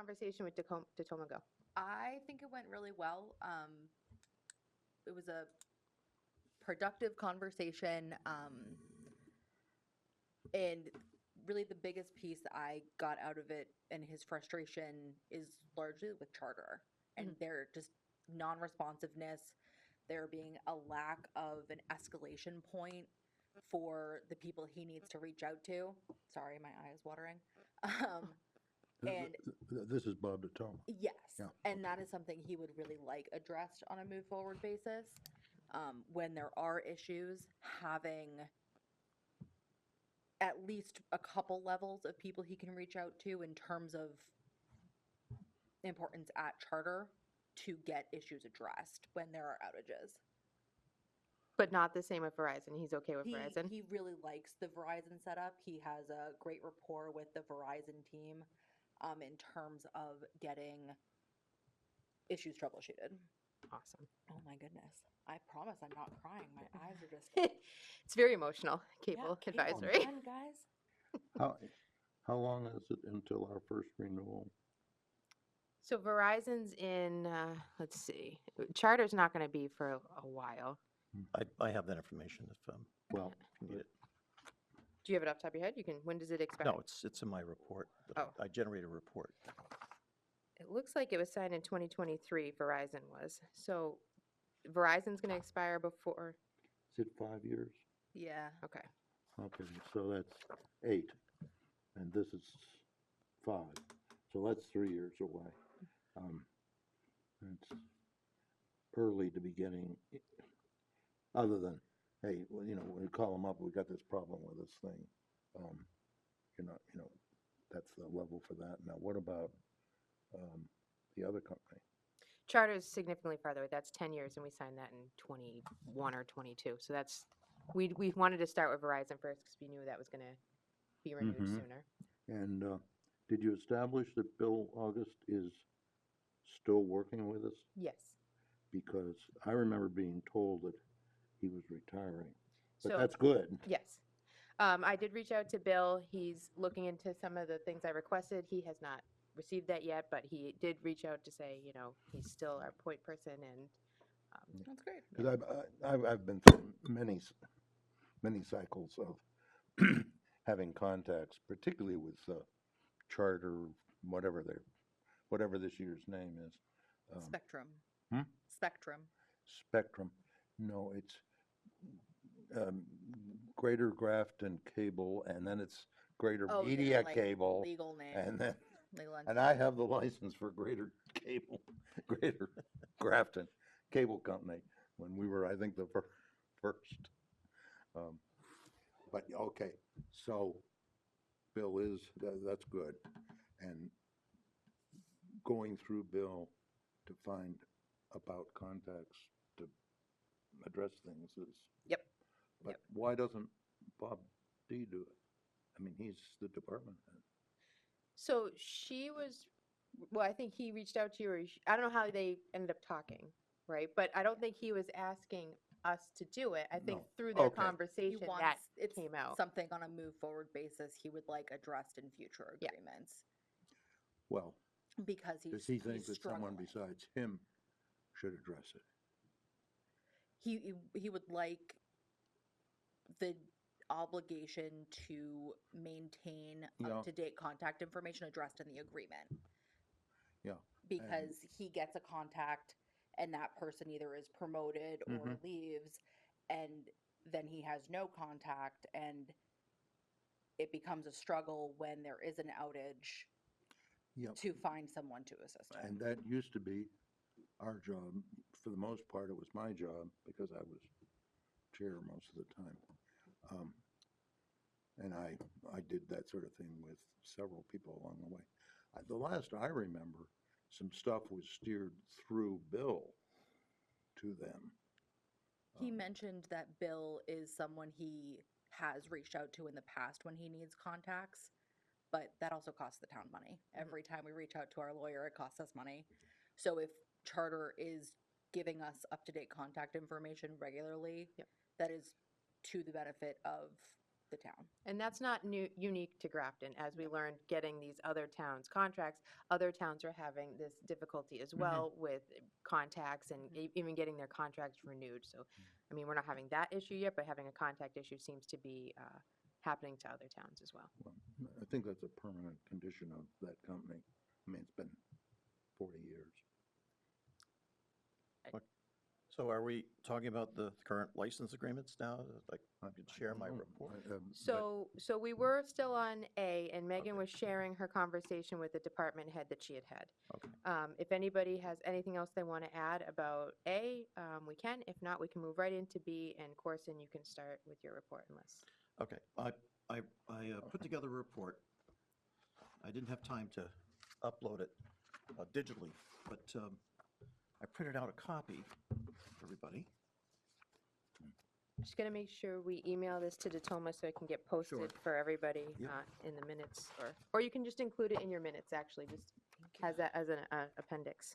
conversation with Tacoma go? I think it went really well. It was a productive conversation. And really the biggest piece that I got out of it and his frustration is largely with charter and their just non-responsiveness, there being a lack of an escalation point for the people he needs to reach out to. Sorry, my eye is watering. And This is Bob DeToma. yes, Yeah, and that is something he would really like addressed on a move forward basis. When there are issues, having at least a couple levels of people he can reach out to in terms of importance at charter to get issues addressed when there are outages. But not the same with Verizon. He's okay with Verizon. He really likes the Verizon setup. He has a great rapport with the Verizon team in terms of getting issues troubleshooted. Awesome. Oh my goodness. I promise I'm not crying. My eyes are just It's very emotional. Cable yeah, advisory. man, guys. How long is it until our first renewal? So Verizon's in, let's see, Charter's not going to be for a while. I have that information if Well, you need it. Do you have it off the top of your head? You can. When does it expire? No, it's in my report. Oh. I generate a report. It looks like it was signed in 2023. Verizon was. So Verizon's going to expire before. is it 5 years? Yeah. Okay. Okay, so that's 8, and this is 5, so that's 3 years away. It's early to be getting, other than, hey, well, when we call them up, we got this problem with this thing. That's the level for that. Now, what about the other company? Charter's significantly farther away. That's 10 years, and we signed that in 21 or 22. So that's we wanted to start with Verizon first because we knew that was going to be renewed sooner. And did you establish that Bill August is still working with us? Yes. Because I remember being told that he was retiring, but So that's good. yes. I did reach out to Bill. He's looking into some of the things I requested. He has not received that yet, but he did reach out to say, he's still our point person, and That's great. Because I've been through many cycles of having contacts, particularly with Charter, whatever this year's name is. Spectrum. Hmm? Spectrum. Spectrum. No, it's Greater Grafton Cable, and then it's Greater Media Cable, Legal name. and then Legal and I have the license for Greater Cable, Greater Grafton Cable Company when we were, I think, the first. But okay, so Bill is that's good, and going through Bill to find about contacts to address things is. Yep. But Yep. why doesn't Bob D do it? I mean, he's the department head. So she was, well, I think he reached out to you, or I don't know how they ended up talking, right? But I don't think he was asking us to do it. I think No. through their Okay. He conversation wants that it's came out. something on a move forward basis he would like addressed in future Yeah. agreements Well, because does he think he's that someone struggling. besides him should address it? He would like the obligation to maintain Yeah. up-to-date contact information addressed in the agreement. Yeah. Because he gets a contact and that person either is promoted or leaves, and then he has no contact, and it becomes a struggle when there is an outage Yep. to find someone to assist him. And that used to be our job. For the most part, it was my job because I was chair most of the time. And I did that sort of thing with several people along the way. The last I remember, some stuff was steered through Bill to them. He mentioned that Bill is someone he has reached out to in the past when he needs contacts, but that also costs the town money. Every time we reach out to our lawyer, it costs us money. So if Charter is giving us up-to-date contact information regularly, Yep. that is to the benefit of the town. And that's not unique to Grafton. As we learned, getting these other towns' contracts, other towns are having this difficulty as well with contacts and even getting their contracts renewed. So, I mean, we're not having that issue yet, but having a contact issue seems to be happening to other towns as well. Well, I think that's a permanent condition of that company. I mean, it's been 40 years. So are we talking about the current license agreements now? Like, I could share my don't know. report. So we were still on A, and Megan was sharing her conversation with the department head that she had had. Okay. If anybody has anything else they want to add about A, we can. If not, we can move right into B, and Corson, you can start with your report unless. Okay, I put together a report. I didn't have time to upload it digitally, but I printed out a copy for everybody. Just gonna make sure we email this to Datoma so it can get posted for everybody Yep. in the minutes, or you can just include it in your minutes, actually, just as that as an appendix.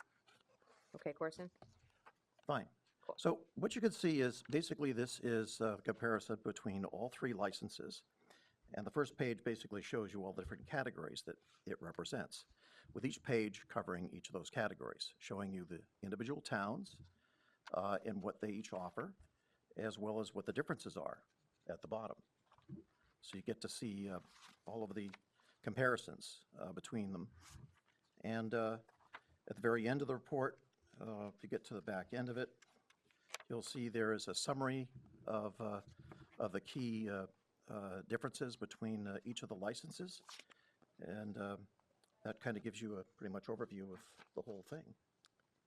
Okay, Corson? Fine. Cool. So what you can see is, basically, this is a comparison between all three licenses. And the first page basically shows you all the different categories that it represents, with each page covering each of those categories, showing you the individual towns and what they each offer, as well as what the differences are at the bottom. So you get to see all of the comparisons between them. And at the very end of the report, if you get to the back end of it, you'll see there is a summary of the key differences between each of the licenses. And that kind of gives you a pretty much overview of the whole thing.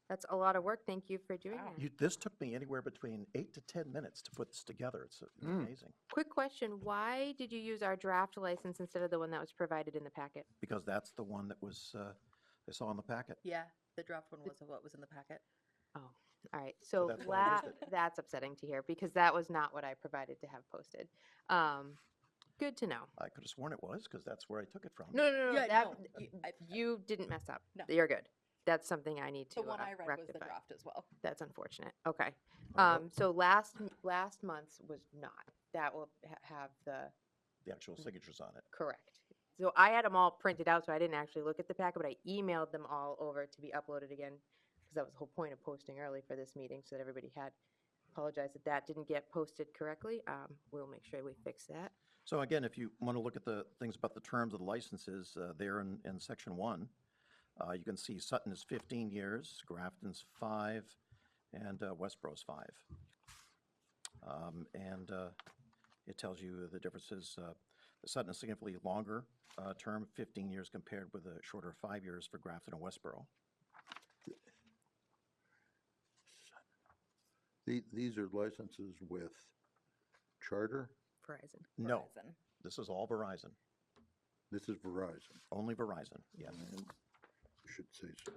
That's a lot of work. Thank you for doing Wow. that. This took me anywhere between 8 to 10 minutes to put this together. It's amazing, Quick question, why did you use our draft license instead of the one that was provided in the packet? because that's the one that was, I saw in the packet. Yeah, the draft one was what was in the packet. Oh, all right. So that's why I used it. that's upsetting to hear because that was not what I provided to have posted. Good to know. I could have sworn it was, because that's where I took it from. No. Yeah, That, no, you didn't mess up. No. you're good. That's something I need to The one I read was the rectify. draft as well. That's unfortunate. Okay. Oh, So last month's was not. That will have the actual signatures on it. correct. So I had them all printed out, so I didn't actually look at the packet, but I emailed them all over to be uploaded again because that was the whole point of posting early for this meeting, so that everybody had. Apologize that that didn't get posted correctly. We'll make sure we fix that. So again, if you want to look at the things about the terms of the licenses, there in section 1, you can see Sutton is 15 years, Grafton's 5, and Westboro's 5. And it tells you the differences. Sutton is significantly longer term, 15 years compared with a shorter 5 years for Grafton and Westboro. These are licenses with Charter. Verizon. No, Verizon. this is all Verizon, This is Verizon. only Verizon, yes. And should say so.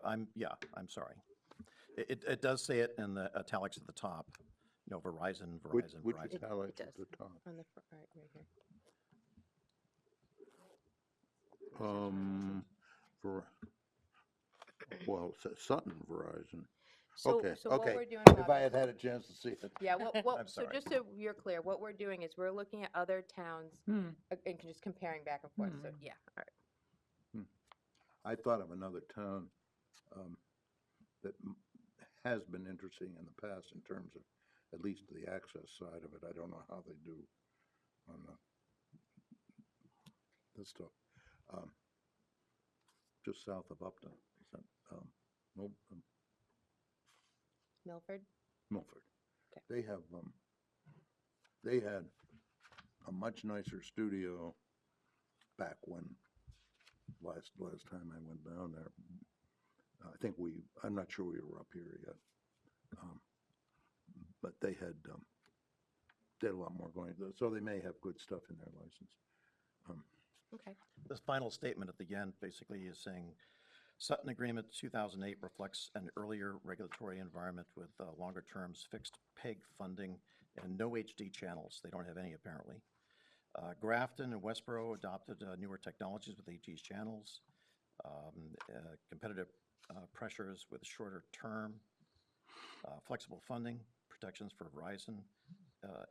I'm sorry. It does say it in the italics at the top, Verizon, Which Verizon. italics does. at the top? On the right here. For, well, Sutton Verizon. So, Okay, so what okay. we're doing. If I had had a chance to see it. Yeah, I'm so sorry. just so you're clear, what we're doing is we're looking at other towns and just comparing back and forth. So, yeah, all right. I thought of another town that has been interesting in the past in terms of at least the access side of it. I don't know how they do on this stuff. Just south of Upton, is that, Milford? Milford. Okay. They had a much nicer studio back when last time I went down there. I'm not sure we were up here yet. But they had a lot more going, so they may have good stuff in their license. Okay. This final statement at the end basically is saying, Sutton Agreement 2008 reflects an earlier regulatory environment with longer terms, fixed PEG funding, and no HD channels. They don't have any, apparently. Grafton and Westboro adopted newer technologies with HD channels, competitive pressures with shorter term, flexible funding, protections for Verizon,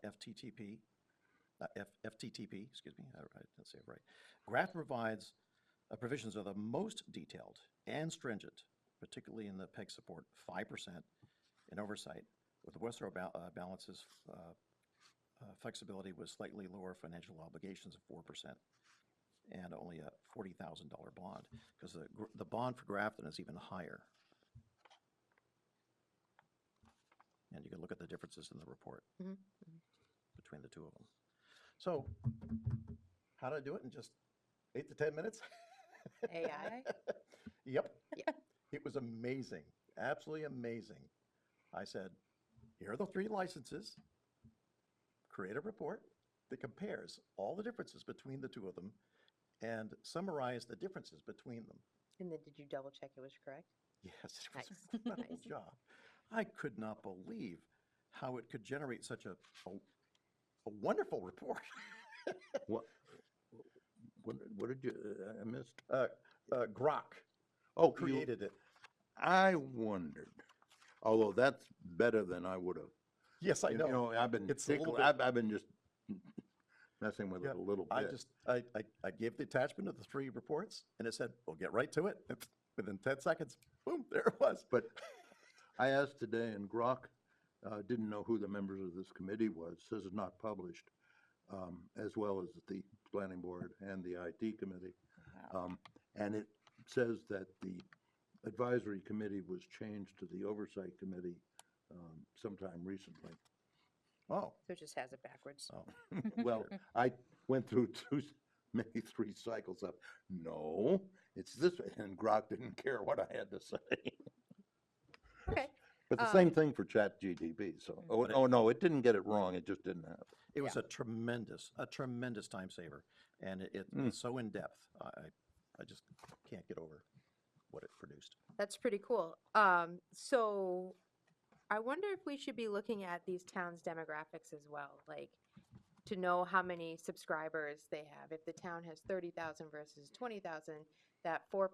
FTTP, FTTP, excuse me, I didn't say it right. Grafton provides provisions are the most detailed and stringent, particularly in the PEG support, 5% in oversight, with the Western balances flexibility with slightly lower financial obligations of 4% and only a $40,000 bond, because the bond for Grafton is even higher. And you can look at the differences in the report Mhm, between the two of them. So, how did I do it in just 8 to 10 minutes? AI? Yep. Yeah. It was amazing, absolutely amazing. I said, here are the 3 licenses. Create a report that compares all the differences between the 2 of them and summarize the differences between them. And then did you double check it was correct? Yes, it was Nice, a incredible nice. job. I could not believe how it could generate such a wonderful report. What, what did you, I missed? Grok Oh, you, created it. I wondered, although that's better than I would have. Yes, I You know. know, I've been It's a little tickling, bit- I've been just messing with it a little bit. I gave the attachment of the 3 reports and it said, we'll get right to it. Within 10 seconds, boom, there it was. But I asked today, and Grok didn't know who the members of this committee was, says it's not published, as well as the planning board and the IT committee. And it says that the advisory committee was changed to the oversight committee sometime recently. Oh, So it just has it backwards. oh. Well, I went through maybe 3 cycles of, no, it's this way, and Grok didn't care what I had to say. Okay. But the same thing for ChatGPT, so, But it- oh, no, it didn't get it wrong, it just didn't happen. It was a tremendous time saver, and it's so in depth. I just can't get over what it produced. That's pretty cool. So I wonder if we should be looking at these towns' demographics as well, like to know how many subscribers they have. If the town has 30,000 versus 20,000, that 4%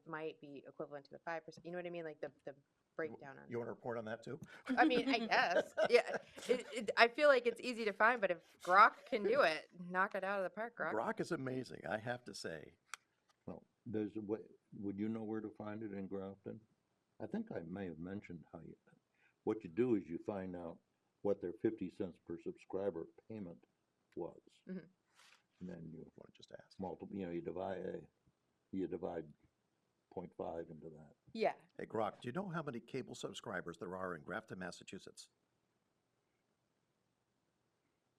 might be equivalent to the 5%. You know what I mean? Like the breakdown on You want to report on that too? I mean, I guess. Yeah. I feel like it's easy to find, but if Grok can do it, knock it out of the park, Grok. Grok is amazing, I have to say. Well, there's a way, would you know where to find it in Grafton? I think I may have mentioned how you, what you do is you find out what their 50 cents per subscriber payment was. Mhm. And then you Want to just ask? multiple, you divide 0.5 into that. Yeah. Hey, Grok, do you know how many cable subscribers there are in Grafton, Massachusetts?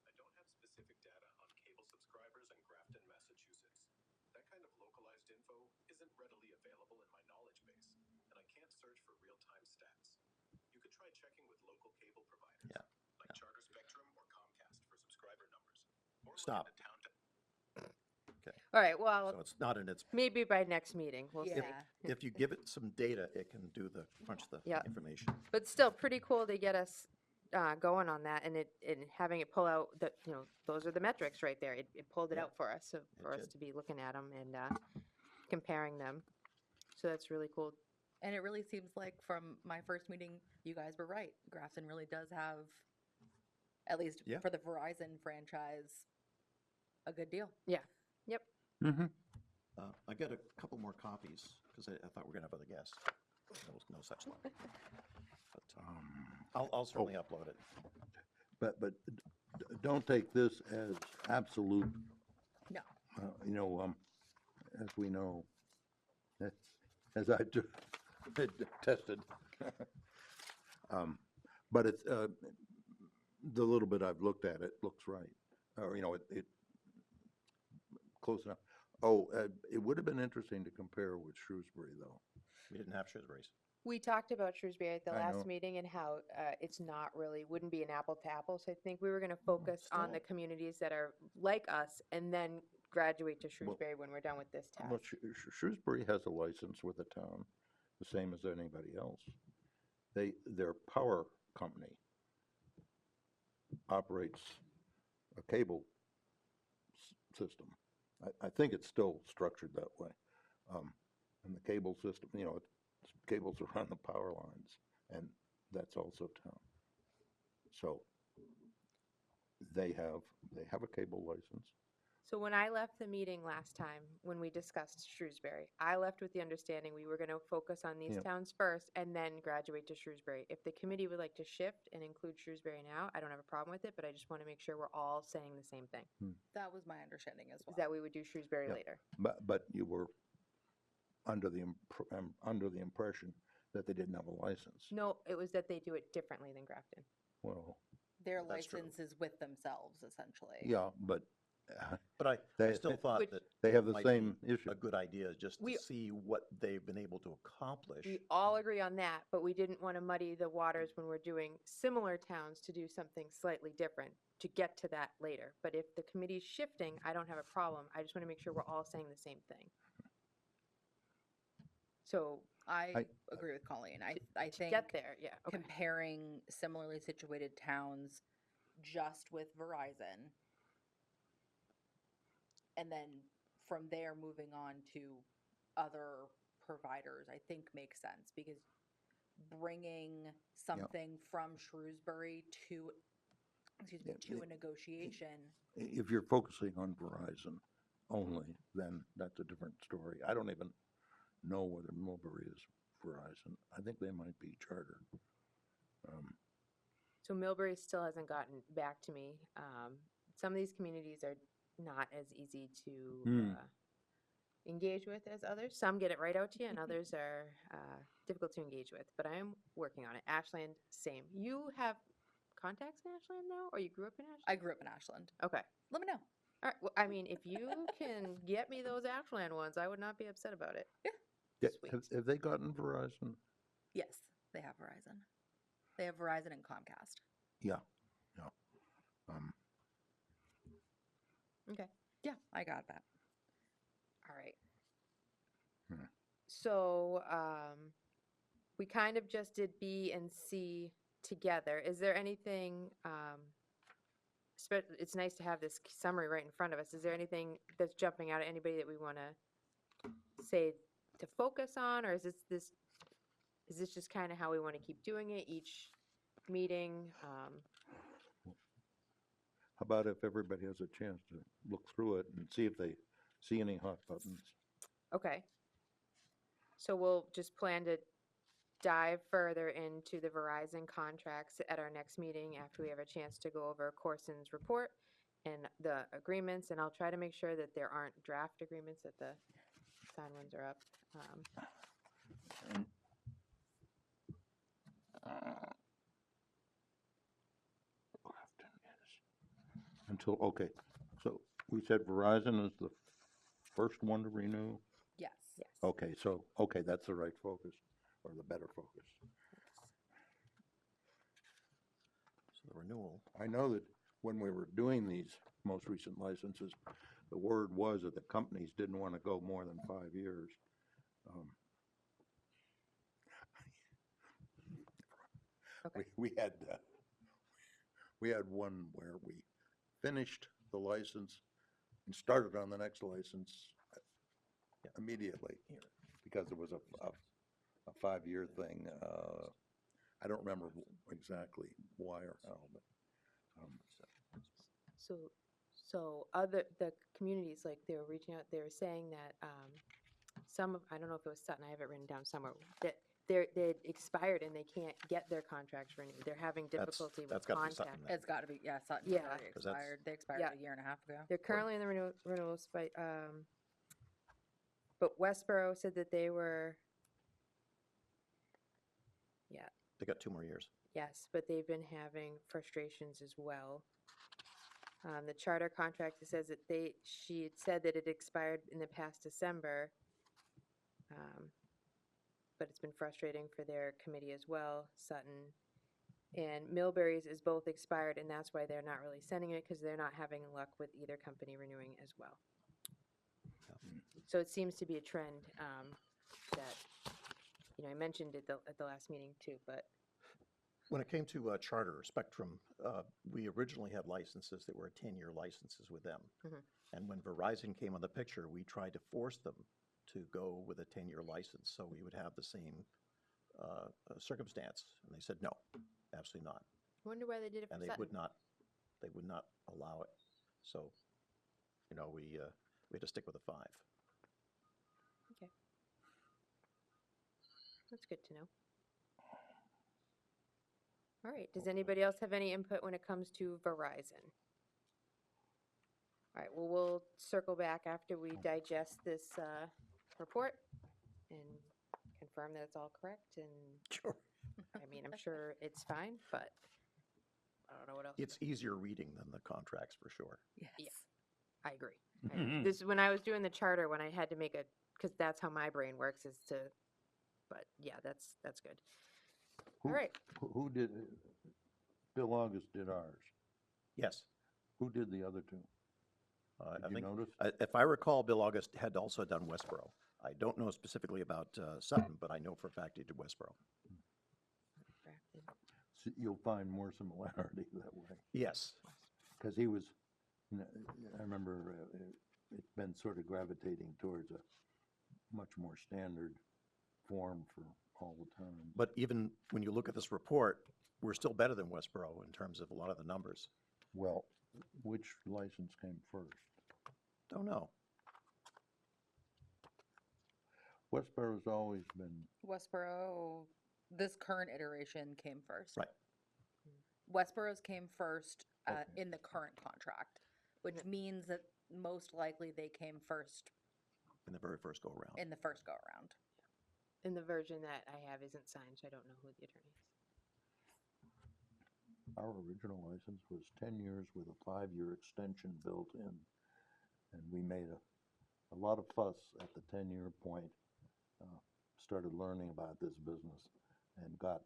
I don't have specific data on cable subscribers in Grafton, Massachusetts. That kind of localized info isn't readily available in my knowledge base, and I can't search for real-time stats. You could try checking with local cable providers, Yeah, like Charter Spectrum or Comcast for subscriber numbers. Or look Stop. at the town. All right. Well, So it's not in its, maybe by next meeting, we'll see. Yeah. if you give it some data, it can crunch the Yeah. information. But still, pretty cool to get us going on that, and having it pull out that those are the metrics right there. It pulled it Yeah. out for us, so for us did. to be looking at them and comparing them. So that's really cool. And it really seems like from my first meeting, you guys were right. Grafton really does have, at least Yeah. for the Verizon franchise, a good deal. Yeah. Yep. Mm-hmm. I got a couple more copies, because I thought we were going to have other guests. There was no such luck. But I'll certainly upload it. But don't take this as absolute. No. As we know, as I tested. But it's, the little bit I've looked at it looks right. Or, it close enough. Oh, it would have been interesting to compare with Shrewsbury, though. We didn't have Shrewsbury's. We talked about Shrewsbury at the I last know. meeting and how it's not really, wouldn't be an apple to apples. I think we were going to focus on the still. communities that are like us and then graduate to Shrewsbury when we're done with this task. Well, Shrewsbury has a license with the town, the same as anybody else. Their power company operates a cable system. I think it's still structured that way. And the cable system, cables are on the power lines, and that's also town. So they have they have a cable license. So when I left the meeting last time, when we discussed Shrewsbury, I left with the understanding we were going to focus on these Yep. towns first and then graduate to Shrewsbury. If the committee would like to shift and include Shrewsbury now, I don't have a problem with it, but I just want to make sure we're all saying the same thing. That was my understanding as well. Is that we would do Shrewsbury Yep. later. But you were under the impression that they didn't have a license. No, it was that they do it differently than Grafton. Well, Their That's true. license is with themselves, essentially. yeah, but But I They- still they- thought Which- that they have the might same be issue. a good idea, just We- to see what they've been able to accomplish. We all agree on that, but we didn't want to muddy the waters when we're doing similar towns to do something slightly different to get to that later. But if the committee's shifting, I don't have a problem. I just want to make sure we're all saying the same thing. So I agree with Colleen. I to think get there, yeah, okay. comparing similarly situated towns just with Verizon, and then from there moving on to other providers, I think makes sense, because bringing something from Shrewsbury to, excuse me, Yeah, to a negotiation. If you're focusing on Verizon only, then that's a different story. I don't even know whether Millbury is Verizon. I think they might be Charter. So Millbury still hasn't gotten back to me. Some of these communities are not as easy to engage with as others. Some get it right out to you, and others are difficult to engage with. But I am working on it. Ashland, same. You have contacts in Ashland now, or you grew up in Ashland? I grew up in Ashland. Okay. Let me know. All right. Well, I mean, if you can get me those Ashland ones, I would not be upset about it. Yeah, Sweet. have they gotten Verizon? Yes, they have Verizon. They have Verizon and Comcast. Yeah. Okay. Yeah, I got that. All right. Hmm. So, we kind of just did B and C together. Is there anything, it's nice to have this summary right in front of us. Is there anything that's jumping out at anybody that we want to say to focus on, or is this just kind of how we want to keep doing it each meeting? How about if everybody has a chance to look through it and see if they see any hot buttons? Okay. So we'll just plan to dive further into the Verizon contracts at our next meeting after we have a chance to go over Corson's report and the agreements, and I'll try to make sure that there aren't draft agreements, that the signed ones are up. Okay, so we said Verizon is the first one to renew? Yes. Yes. Okay, that's the right focus, or the better focus. So the renewal, I know that when we were doing these most recent licenses, the word was that the companies didn't want to go more than 5 years. Okay. We had one where we finished the license and started on the next license immediately, because it was a 5-year thing. I don't remember exactly why or how, but So the communities, like, they were reaching out, they were saying that, I don't know if it was Sutton, I have it written down somewhere, that they expired and they can't get their contracts renewed. They're having difficulty with that's gotta be Sutton contact. then. It's got to be, yeah, Sutton's Yeah. already 'Cause that's- expired. They expired Yeah. a year and a half ago. They're currently in the renewals, but Westboro said that they were, they got 2 more years. yes, but they've been having frustrations as well. The charter contract, it says that she had said that it expired in the past December. But it's been frustrating for their committee as well, Sutton. And Millbury's is both expired, and that's why they're not really sending it, because they're not having luck with either company renewing as well. So it seems to be a trend, that, I mentioned it at the last meeting too, but When it came to Charter Spectrum, we originally had licenses that were 10-year licenses with them. Mhm. And when Verizon came on the picture, we tried to force them to go with a 10-year license, so we would have the same circumstance. And they said, no, absolutely not. I wonder why they did it for And they Sutton. would not allow it. So, we had to stick with a 5. Okay. That's good to know. All right, does anybody else have any input when it comes to Verizon? All right, well, we'll circle back after we digest this report and confirm that it's all correct, and, Sure. I mean, I'm sure it's fine, but I don't know what else. It's easier reading than the contracts for sure. Yes. Yeah. I agree. This is when I was doing the charter, when I had to make because that's how my brain works, is to, but yeah, that's good. All Who- right, Who did, Bill August did ours. Yes. Who did the other two? I Did you think, notice? if I recall, Bill August had also done Westboro. I don't know specifically about Sutton, but I know for a fact he did Westboro. Grafton. You'll find more similarity that way. Yes. Because he was, I remember it's been sort of gravitating towards a much more standard form for all the time. But even when you look at this report, we're still better than Westboro in terms of a lot of the numbers. Well, which license came first? Don't know. Westboro's always been, Westboro, this current iteration came first. Right. Westboro's came first Okay. in the current contract, which means that most likely they came first In the very first go around. in the first go around. And the version that I have isn't signed, so I don't know who the attorney is. our original license was 10 years with a 5-year extension built in. And we made a lot of fuss at the 10-year point, started learning about this business and got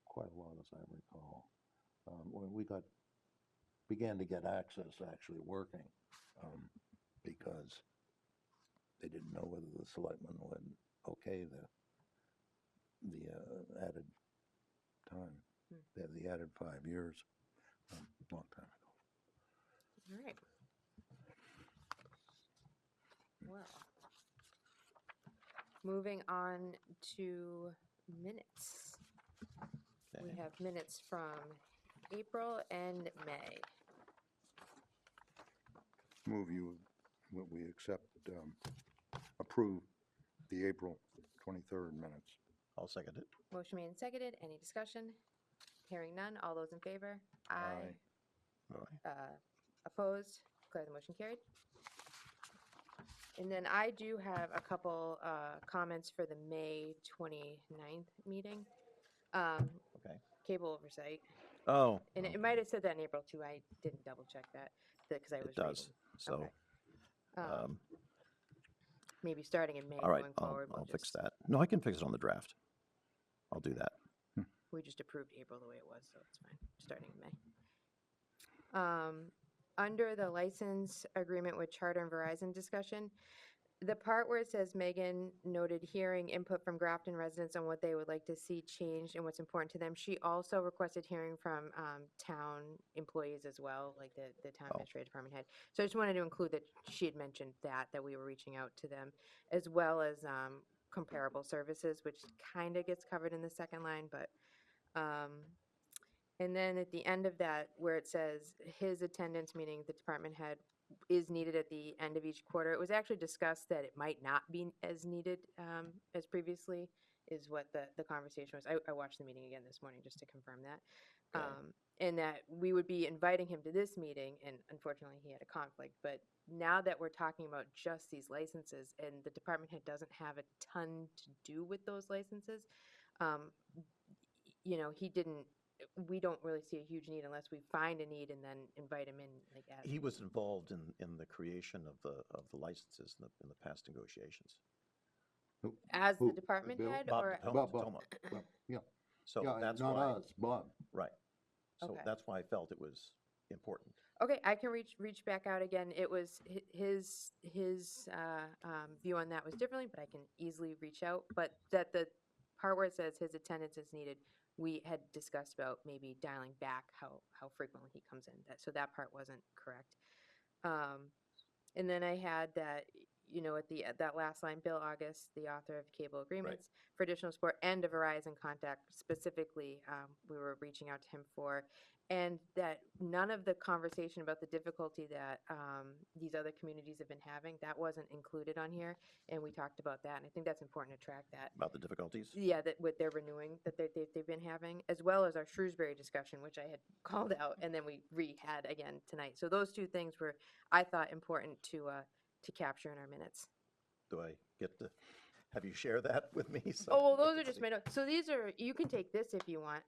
quite a lot, as I recall. When we began to get access actually working, because they didn't know whether the selectmen would okay the added time, the added 5 years, long time ago. All right. Well, moving on to minutes. We Okay. have minutes from April and May. Move we accept, approve the April 23rd minutes. I'll second it. Motion made and seconded. Any discussion? Hearing none. All those in favor? Aye. Opposed? Declare the motion carried. And then I do have a couple comments for the May 29th meeting. Okay. Cable oversight. Oh, And it might have said that in April too. I didn't double check that because I was it does. reading. So, Okay. um, Maybe starting in May all right, going I'll forward. we'll fix just- that. No, I can fix it on the draft. I'll do that. We just approved April the way it was, so it's fine, starting in May. Under the license agreement with Charter and Verizon discussion, the part where it says Megan noted hearing input from Grafton residents on what they would like to see changed and what's important to them. She also requested hearing from town employees as well, like the town administrative department head. So I just wanted to include that she had mentioned that we were reaching out to them, as well as comparable services, which kind of gets covered in the second line, but and then at the end of that, where it says his attendance, meaning the department head, is needed at the end of each quarter, it was actually discussed that it might not be as needed as previously, is what the conversation was. I watched the meeting again this morning just to confirm that. Okay. And that we would be inviting him to this meeting, and unfortunately he had a conflict, but now that we're talking about just these licenses and the department head doesn't have a ton to do with those licenses, we don't really see a huge need unless we find a need and then invite him in, like, as. He was involved in the creation of the licenses in the past negotiations. As the Who? department Bill? head, Bob or, Bob. Toma. Yeah, So yeah, that's not why, us, Bob. right. So Okay. that's why I felt it was important. okay, I can reach back out again. It was his view on that was differently, but I can easily reach out. But that the part where it says his attendance is needed, we had discussed about maybe dialing back how frequently he comes in. So that part wasn't correct. And then I had that, at that last line, Bill August, the author of Cable Agreements for Additional Support and a Verizon contact specifically, we were reaching out to him for, and that none of the conversation about the difficulty that these other communities have been having, that wasn't included on here, and we talked about that, and I think that's important to track that. About the difficulties? Yeah, that what they're renewing, that they've been having, as well as our Shrewsbury discussion, which I had called out, and then we re-had again tonight. So those two things were, I thought, important to capture in our minutes. Do I get to have you share that with me? so Oh, well, I those can are just see? my notes. So these are, you can take this if you want.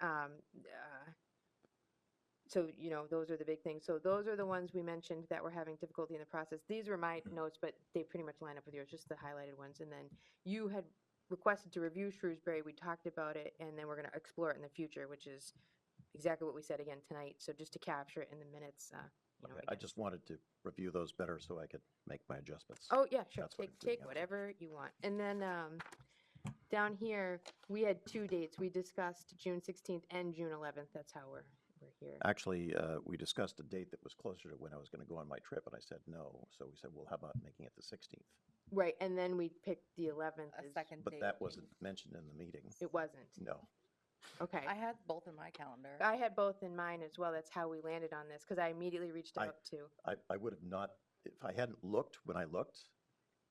So, those are the big things. So those are the ones we mentioned that were having difficulty in the process. These were my notes, but they pretty much line up with yours, just the highlighted ones. And then you had requested to review Shrewsbury. We talked about it, and then we're going to explore it in the future, which is exactly what we said again tonight. So just to capture it in the minutes, Okay, I again. just wanted to review those better so I could make my adjustments. Oh, yeah, sure. That's what I'm Take getting at. whatever you want. And then down here, we had two dates. We discussed June 16th and June 11th. That's how we're here. Actually, we discussed a date that was closer to when I was going to go on my trip, and I said no. So we said, well, how about making it the 16th? Right, and then we picked the 11th. A as- second But date. that wasn't mentioned in the meeting. It wasn't. No. Okay. I had both in my calendar. I had both in mind as well. That's how we landed on this, because I immediately reached I- out to. I would have not, if I hadn't looked when I looked,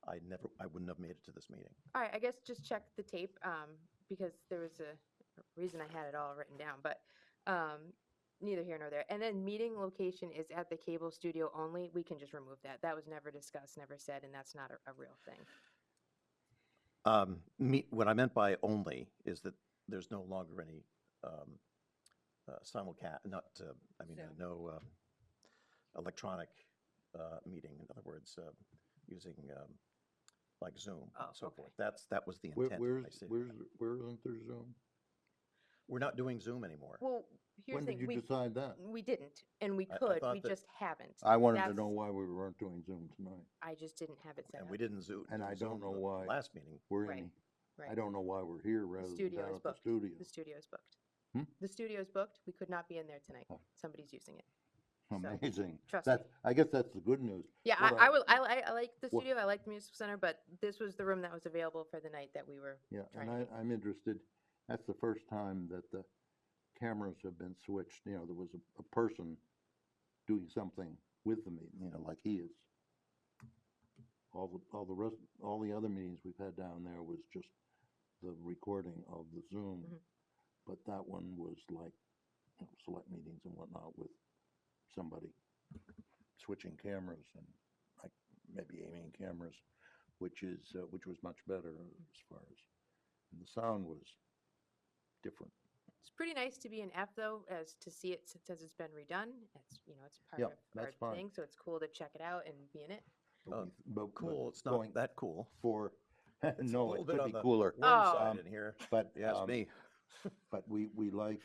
I wouldn't have made it to this meeting. All right, I guess just check the tape, because there was a reason I had it all written down, but neither here nor there. And then meeting location is at the cable studio only. We can just remove that. That was never discussed, never said, and that's not a real thing. What I meant by only is that there's no longer any simulcast, Zoom. no electronic meeting. In other words, using like Zoom Oh, and so okay. forth. That was the Where, intent. where's, I see. where isn't there Zoom? We're not doing Zoom anymore. Well, here's When the did thing, you decide that? we didn't, and we I could, thought we that- just haven't. I wanted to That's- know why we weren't doing Zoom tonight. I just didn't have it set And up. we didn't Zoom. And I don't Zoom know the why. Last meeting. We're Right, in, I right. don't know why we're here The rather than studio down is at the booked. studio. The studio is booked. Hmm? The studio is booked. We could not be in there tonight. Oh. Somebody's using it. So, Amazing. trust me. I guess that's the good news. Yeah, What I like the what- studio. I like the musical center, but this was the room that was available for the night that we were. Yeah, trying and to I'm interested, that's the first time that the cameras have been switched, there was a person doing something with the meeting, like he is. All the other meetings we've had down there was just the recording of the Zoom. Mhm. But that one was like, select meetings and whatnot with somebody switching cameras and like maybe aiming cameras, which was much better as far as, and the sound was different. It's pretty nice to be in F though, as to see it since it's been redone. It's it's part Yeah, of that's our fine. thing, so it's cool to check it out and be in it. But Oh, we- but Cool. It's not going that cool. for, It's a no, little it bit could on be the cooler. warm Oh. side in here. But, You ask me. but we like,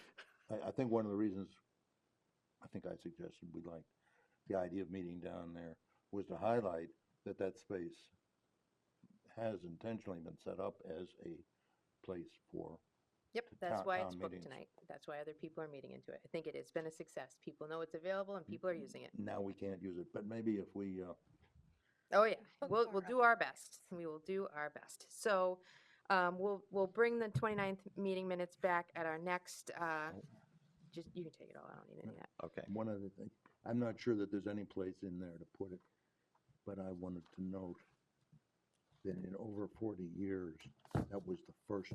I think one of the reasons, I think I suggested we liked the idea of meeting down there was to highlight that space has intentionally been set up as a place for, Yep, To that's town- why town it's booked meetings. tonight. That's why other people are meeting into it. I think it's been a success. People know it's available and people are using it. now we can't use it, but maybe if we, Oh yeah, Look we'll for do our best. We will do our best. So, we'll bring the 29th meeting minutes back at our next. Just you can take it all. I don't need any of that. Okay. one other thing, I'm not sure that there's any place in there to put it, but I wanted to note that in over 40 years, that was the first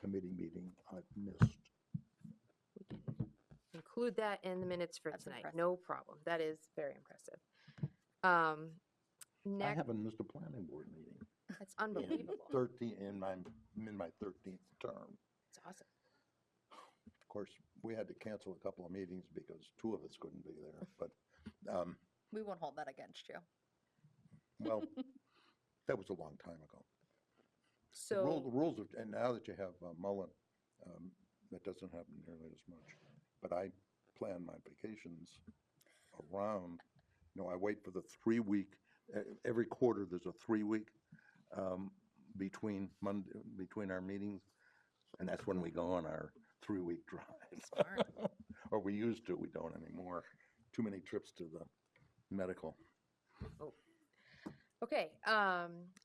committee meeting I've missed. Include that in the minutes for That's tonight. impressive. No problem. That is very impressive. I Next, haven't missed a planning board meeting. that's unbelievable. 13, I'm in my 13th term. It's awesome. Of course, we had to cancel a couple of meetings because two of us couldn't be there, but, We won't hold that against you. well, that was a long time ago. The So, rules of, and now that you have Mullen, that doesn't happen nearly as much. But I plan my vacations around, I wait for the 3-week, every quarter, there's a 3-week between our meetings. And that's when we go on our 3-week drives. Smart. Or we used to, we don't anymore. Too many trips to the medical. Okay,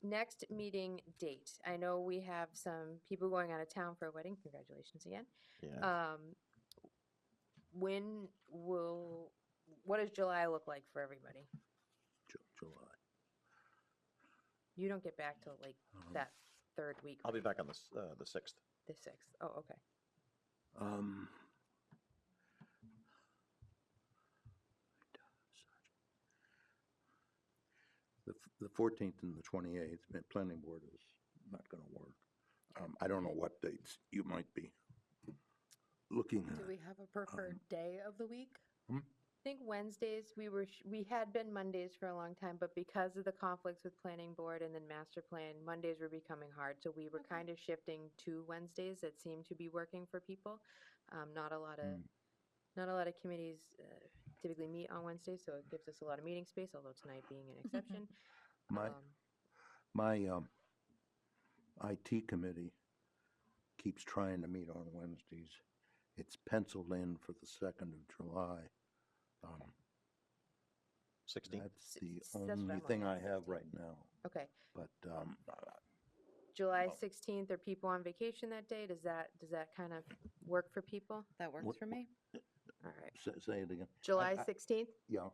next meeting date. I know we have some people going out of town for a wedding. Congratulations again. Yeah. When what does July look like for everybody? July. You don't get back till like that third week, I'll be right? back on the 6th. The 6th. Oh, okay. Um, the 14th and the 28th, planning board is not gonna work. I don't know what dates you might be looking Do at. we have a preferred day of the week? I think Wednesdays, we had been Mondays for a long time, but because of the conflicts with planning board and then master plan, Mondays were becoming hard. So we were Okay. kind of shifting to Wednesdays that seemed to be working for people. Not a lot of, not a lot of committees typically meet on Wednesdays, so it gives us a lot of meeting space, although tonight being an exception. My, my IT committee keeps trying to meet on Wednesdays. It's penciled in for the 2nd of July. 16th. That's Six- the that's what I'm only looking thing at, I have 16. right now, Okay, but, July Well- 16th, are people on vacation that day? Does that kind of work for people? That works What- for me. All right. say it again. July I- 16th? Yeah.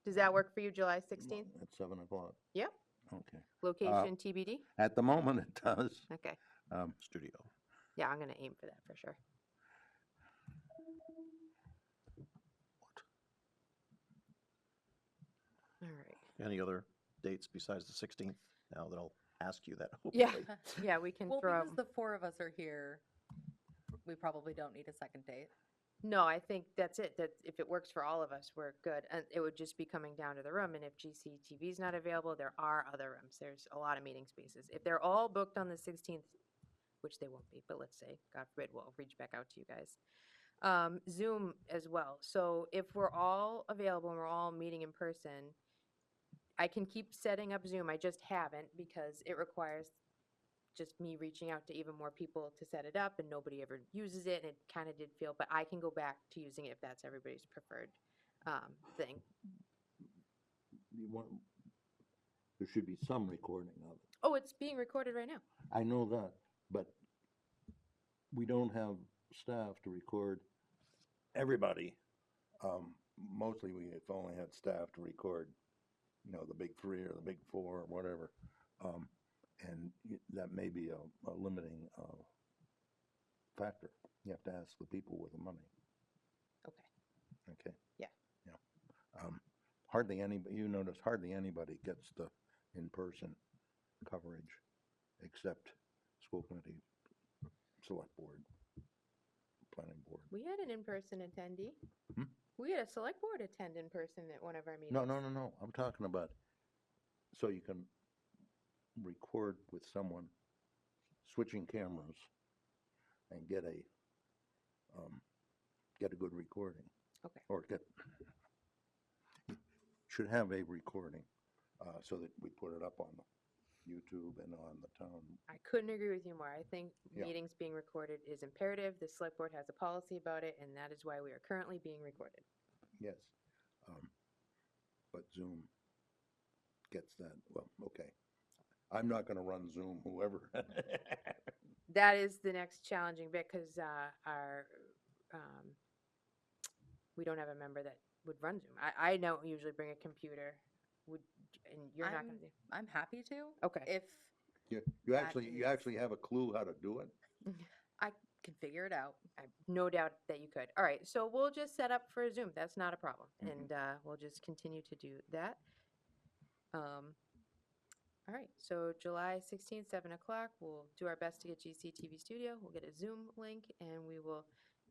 Does that work for you, July 16th? At 7 o'clock, Yep. okay. Location TBD? At the moment, it does. Okay. Studio. Yeah, I'm going to aim for that for sure. All right. Any other dates besides the 16th? Now that I'll ask you that. Yeah. hopefully. Yeah, we can Well, throw. because the four of us are here, we probably don't need a second date. No, I think that's it. That if it works for all of us, we're good. And it would just be coming down to the room. And if GCTV is not available, there are other rooms. There's a lot of meeting spaces. If they're all booked on the 16th, which they won't be, but let's say, God forbid, we'll reach back out to you guys. Zoom as well. So if we're all available and we're all meeting in person, I can keep setting up Zoom. I just haven't because it requires just me reaching out to even more people to set it up, and nobody ever uses it, and it kind of did feel, but I can go back to using it if that's everybody's preferred thing. There should be some recording of it. Oh, it's being recorded right now. I know that, but we don't have staff to record everybody. Mostly we've only had staff to record, the big 3 or the big 4 or whatever. And that may be a limiting factor. You have to ask the people with the money. Okay. Okay? Yeah. Yeah. Hardly anybody, you notice hardly anybody gets the in-person coverage except school committee, select board, planning board. We had an in-person attendee. Hmm? We had a select board attend in person at one of our meetings. No. I'm talking about, so you can record with someone switching cameras and get a good recording. Okay. Or should have a recording, so that we put it up on YouTube and on the town. I couldn't agree with you more. I think Yeah. meetings being recorded is imperative. The select board has a policy about it, and that is why we are currently being recorded. Yes. But Zoom gets that, well, okay. I'm not gonna run Zoom, whoever. That is the next challenging bit because we don't have a member that would run Zoom. I don't usually bring a computer. And you're not going to do. I'm happy to. Okay. If You That actually have a clue how to do it? I can figure it out. I have no doubt that you could. All right, so we'll just set up for Zoom. That's not a problem, Mhm. and we'll just continue to do that. All right, so July 16th, 7 o'clock. We'll do our best to get GCTV Studio. We'll get a Zoom link, and we will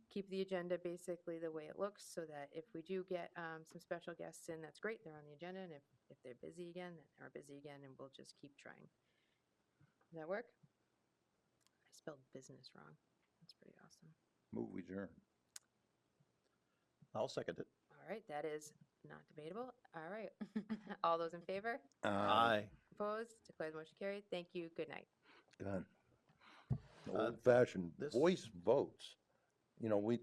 keep the agenda basically the way it looks, so that if we do get some special guests in, that's great. They're on the agenda, and if they're busy again, then they're busy again, and we'll just keep trying. Does that work? I spelled business wrong. That's pretty awesome. Move adjourn. I'll second it. All right, that is not debatable. All right. All those in favor? Aye. Opposed? Declare the motion carried. Thank you. Good night. God. Old-fashioned this- voice votes. We